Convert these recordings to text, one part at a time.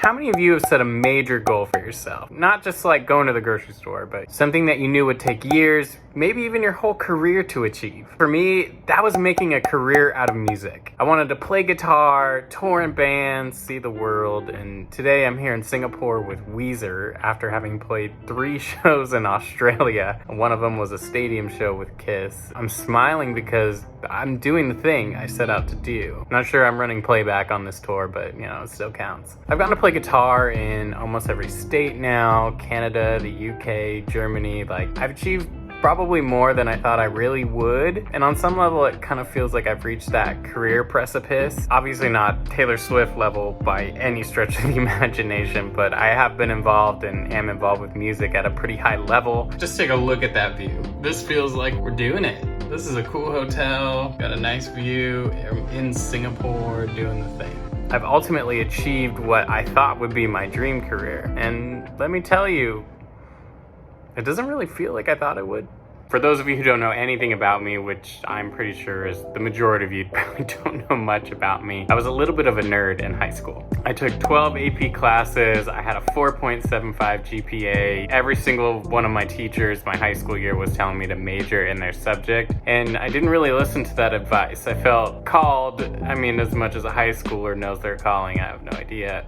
How many of you have set a major goal for yourself? Not just like going to the grocery store, but something that you knew would take years, maybe even your whole career to achieve. For me, that was making a career out of music. I wanted to play guitar, tour in bands, see the world, and today I'm here in Singapore with Weezer after having played 3 shows in Australia. One of them was a stadium show with Kiss. I'm smiling because I'm doing the thing I set out to do. Not sure I'm running playback on this tour, but it still counts. I've gotten to play guitar in almost every state now, Canada, the UK, Germany. I've achieved probably more than I thought I really would. And on some level, it kind of feels like I've reached that career precipice. Obviously not Taylor Swift level by any stretch of the imagination, but I have been involved and am involved with music at a pretty high level. Just take a look at that view. This feels like we're doing it. This is a cool hotel, got a nice view. I'm in Singapore doing the thing. I've ultimately achieved what I thought would be my dream career. And let me tell you, it doesn't really feel like I thought it would. For those of you who don't know anything about me, which I'm pretty sure is the majority of you probably don't know much about me, I was a little bit of a nerd in high school. I took 12 AP classes, I had a 4.75 GPA. Every single one of my teachers my high school year was telling me to major in their subject, and I didn't really listen to that advice. I felt called, as much as a high schooler knows their calling, I have no idea.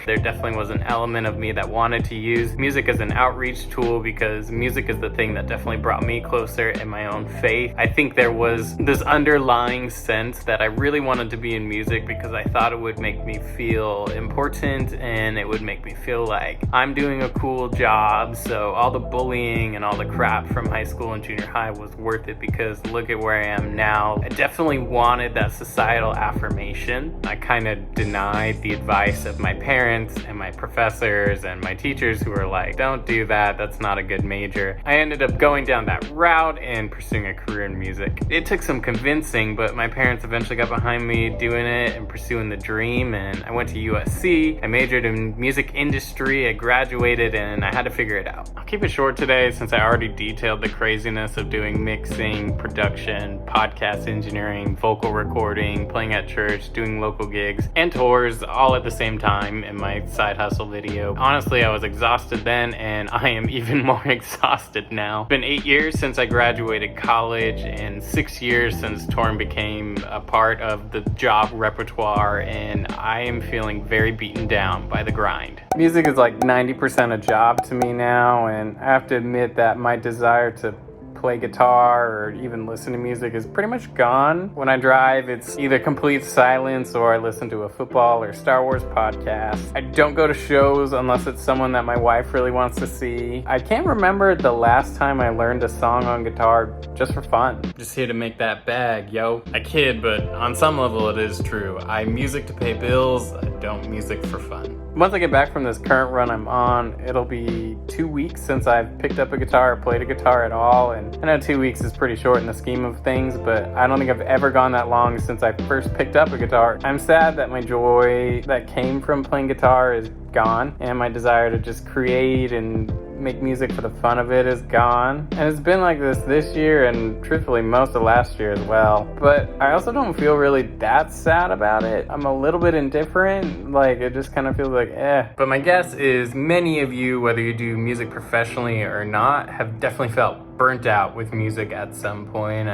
There definitely was an element of me that wanted to use music as an outreach tool because music is the thing that definitely brought me closer in my own faith. I think there was this underlying sense that I really wanted to be in music because I thought it would make me feel important and it would make me feel like I'm doing a cool job. So all the bullying and all the crap from high school and junior high was worth it because look at where I am now. I definitely wanted that societal affirmation. I kind of denied the advice of my parents and my professors and my teachers who were like, don't do that, that's not a good major. I ended up going down that route and pursuing a career in music. It took some convincing, but my parents eventually got behind me doing it and pursuing the dream, and I went to USC. I majored in music industry, I graduated, and I had to figure it out. I'll keep it short today since I already detailed the craziness of doing mixing, production, podcast engineering, vocal recording, playing at church, doing local gigs, and tours all at the same time in my side hustle video. Honestly, I was exhausted then, and I am even more exhausted now. It's been 8 years since I graduated college and 6 years since touring became a part of the job repertoire, and I am feeling very beaten down by the grind. Music is like 90% a job to me now, and I have to admit that my desire to play guitar or even listen to music is pretty much gone. When I drive, it's either complete silence or I listen to a football or Star Wars podcast. I don't go to shows unless it's someone that my wife really wants to see. I can't remember the last time I learned a song on guitar just for fun. Just here to make that bag, yo. I kid, but on some level it is true. I music to pay bills, I don't music for fun. Once I get back from this current run I'm on, it'll be 2 weeks since I've picked up a guitar or played a guitar at all, and I know 2 weeks is pretty short in the scheme of things, but I don't think I've ever gone that long since I first picked up a guitar. I'm sad that my joy that came from playing guitar is gone, and my desire to just create and make music for the fun of it is gone. And it's been like this year and truthfully most of last year as well. But I also don't feel really that sad about it. I'm a little bit indifferent. It just kind of feels like But my guess is many of you, whether you do music professionally or not, have definitely felt burnt out with music at some point.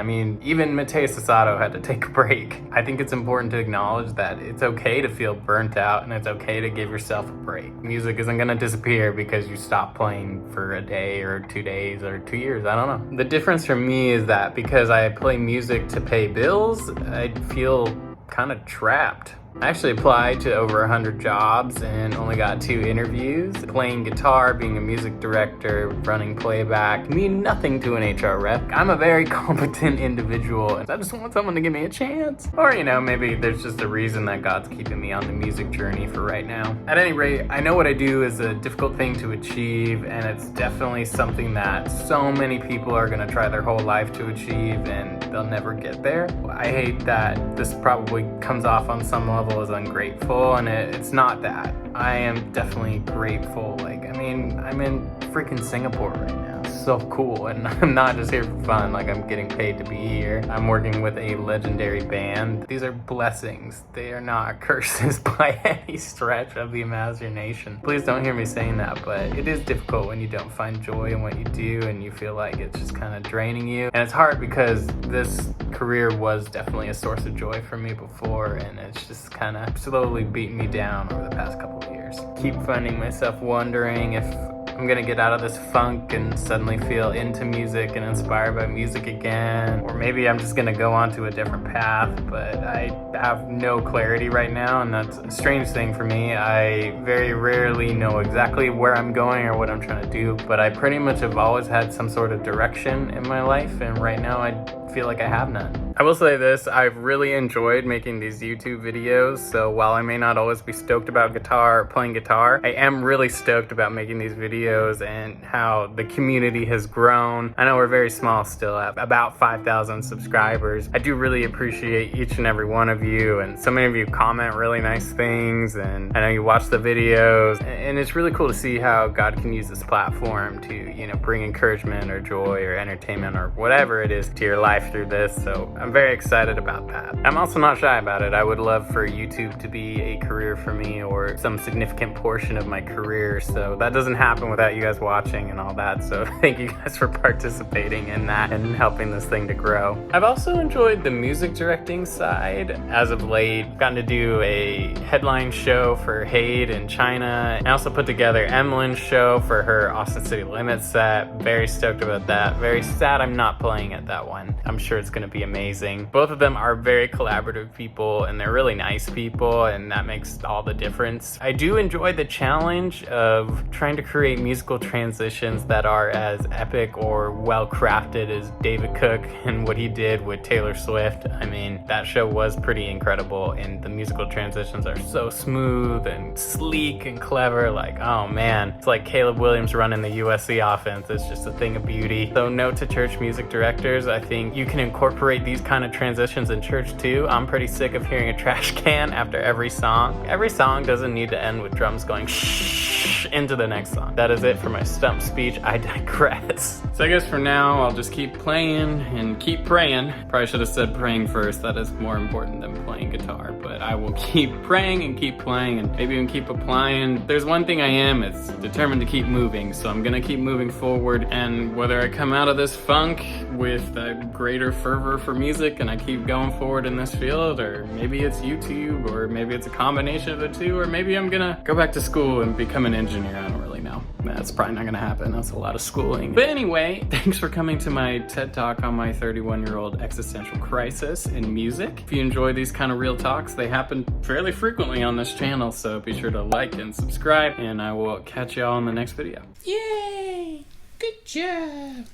Even Mateus Sasato had to take a break. I think it's important to acknowledge that it's okay to feel burnt out and it's okay to give yourself a break. Music isn't gonna disappear because you stop playing for a day or 2 days or 2 years, I don't know. The difference for me is that because I play music to pay bills, I feel kind of trapped. I actually applied to over 100 jobs and only got 2 interviews. Playing guitar, being a music director, running playback mean nothing to an HR rep. I'm a very competent individual and I just want someone to give me a chance. Or, maybe there's just a reason that God's keeping me on the music journey for right now. At any rate, I know what I do is a difficult thing to achieve, and it's definitely something that so many people are gonna try their whole life to achieve and they'll never get there. I hate that this probably comes off on some level as ungrateful, and it's not that. I am definitely grateful. I'm in freaking Singapore right now. so cool, and I'm not just here for fun, like I'm getting paid to be here. I'm working with a legendary band. These are blessings. They are not curses by any stretch of the imagination. Please don't hear me saying that, but it is difficult when you don't find joy in what you do and you feel like it's just kind of draining you. And it's hard because this career was definitely a source of joy for me before, and it's just kind of slowly beaten me down over the past couple of years. Keep finding myself wondering if I'm gonna get out of this funk and suddenly feel into music and inspired by music again, or maybe I'm just gonna go on to a different path, but I have no clarity right now, and that's a strange thing for me. I very rarely know exactly where I'm going or what I'm trying to do, but I pretty much have always had some sort of direction in my life, and right now I feel like I have none. I will say this, I've really enjoyed making these YouTube videos, so while I may not always be stoked about guitar or playing guitar, I am really stoked about making these videos and how the community has grown. I know we're very small still at about 5,000 subscribers. I do really appreciate each and every one of you, and so many of you comment really nice things, and I know you watch the videos, and it's really cool to see how God can use this platform to, you know, bring encouragement or joy or entertainment or whatever it is to your life through this. So I'm very excited about that. I'm also not shy about it. I would love for YouTube to be a career for me, or some significant portion of my career, so that doesn't happen without you guys watching and all that. So thank you guys for participating in that and helping this thing to grow. I've also enjoyed the music directing side. As of late, I've gotten to do a headline show for Haid in China. I also put together Emily's show for her Austin City Limits set. Very stoked about that. Very sad I'm not playing at that one. I'm sure it's gonna be amazing. Both of them are very collaborative people, and they're really nice people, and that makes all the difference. I do enjoy the challenge of trying to create musical transitions that are as epic or well crafted as David Cook and what he did with Taylor Swift. I mean, that show was pretty incredible, and the musical transitions are so smooth and sleek and clever. Like, oh man, it's like Caleb Williams running the USC offense. It's just a thing of beauty. So note to church music directors, I think you can incorporate these kind of transitions in church too. I'm pretty sick of hearing a trash can after every song. Every song doesn't need to end with drums going shh into the next song. That is it for my stump speech. I digress. So I guess for now, I'll just keep playing and keep praying. Probably should have said praying first. That is more important than playing guitar, but I will keep praying and keep playing, and maybe even keep applying. There's one thing I am, it's determined to keep moving, so I'm gonna keep moving forward, and whether I come out of this funk with a greater fervor for music and I keep going forward in this field, or maybe it's YouTube, or maybe it's a combination of the two, or maybe I'm gonna go back to school and become an engineer. I don't really know. That's probably not gonna happen. That's a lot of schooling. But anyway, thanks for coming to my TED Talk on my 31-year-old existential crisis in music. If you enjoy these kind of real talks, they happen fairly frequently on this channel, so be sure to like and subscribe, and I will catch y'all in the next video. Yay! Good job!